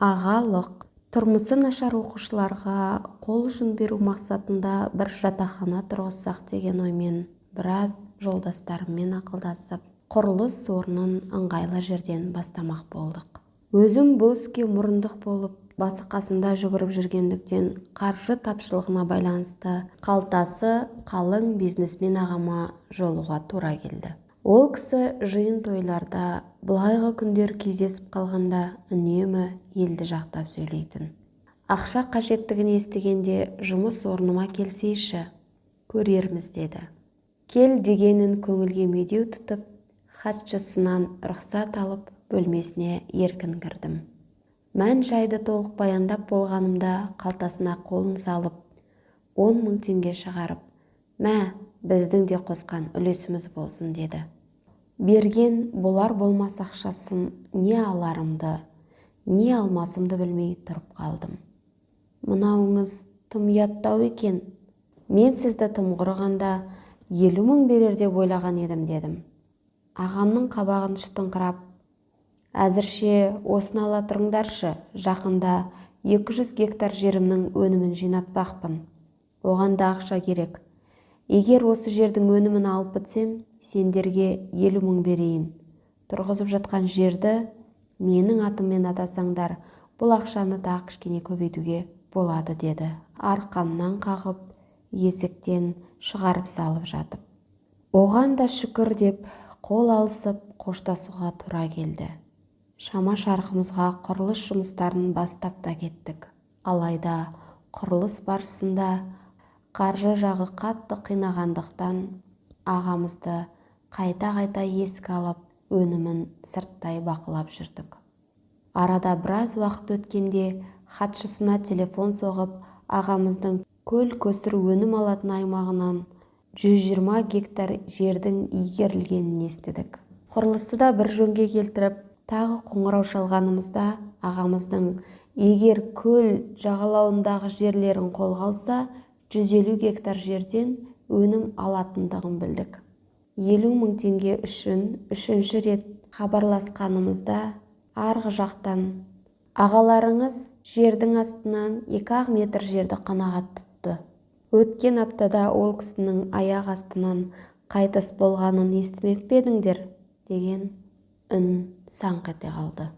Ағалық тұрмысы нашар оқушыларға қол ұшын беру мақсатында бір жатақхана тұрғызсақ деген оймен біраз жолдастарыммен ақылдасып, құрылыс орнын ыңғайлы жерден бастамақ болдық. Өзім бұл іске мұрындық болып, басы қасында жүгіріп жүргендіктен қаржы тапшылығына байланысты қалтасы қалың бизнесмен ағама жолуға тура келді. Ол кісі жиын тойларда, былайғы күндер кездесіп қалғанда үнемі елді жақтап сөйлейтін. Ақша қажеттігін естігенде жұмыс орныма келсейші, көрерміз деді. Кел дегенін көңілге медеу тұтып, хатшысынан рұқсат алып бөлмесіне еркін кірдім. Мән жайды толық баяндап болғанымда қалтасына қолын салып, 10 000 теңге шығарып, «Мә, біздің де қосқан үлесіміз болсын» деді. Берген болар-болмас ақшасын не аларымды, не алмасымды білмей тұрып қалдым. «Мынауыңыз тым ұяттау екен. Мен сізді тым құрығанда 50 000 берер деп ойлаған едім» дедім. Ағамның қабағын шытыңқырап, «Әзірше осыны ала тұрыңдаршы, жақында 200 гектар жерімнің өнімін жинатпақпын. Оған да ақша керек. Егер осы жердің өнімін алып бітсем, сендерге 50 000 берейін. Тұрғызып жатқан жерді менің атыммен атасаңдар, бұл ақшаны тағы кішкене көбейтуге болады» деді. Арқамнан қағып, есіктен шығарып салып жатып. Оған да шүкір деп қол алысып қоштасуға тура келді. Шама шарқымызға құрылыс жұмыстарын бастап та кеттік. Алайда құрылыс барысында қаржы жағы қатты қинағандықтан ағамызды қайта-қайта еске алып, өнімін сырттай бақылап жүрдік. Арада біраз уақыт өткенде хатшысына телефон соғып, ағамыздың көл-көсір өнім алатын аймағынан 120 гектар жердің игерілгенін естідік. Құрылысты да бір жөнге келтіріп, тағы қоңырау шалғанымызда ағамыздың егер көл жағалауындағы жерлерін қолға алса, 150 гектар жерден өнім алатындығын білдік. 50 000 теңге үшін үшінші рет хабарласқанымызда арғы жақтан «Ағаларыңыз жердің астынан 2 метр жерді қанағат тұтты. Өткен аптада ол кісінің аяқ астынан қайтыс болғанын естімеп пе едіңдер?» деген үн саңқ ете қалды.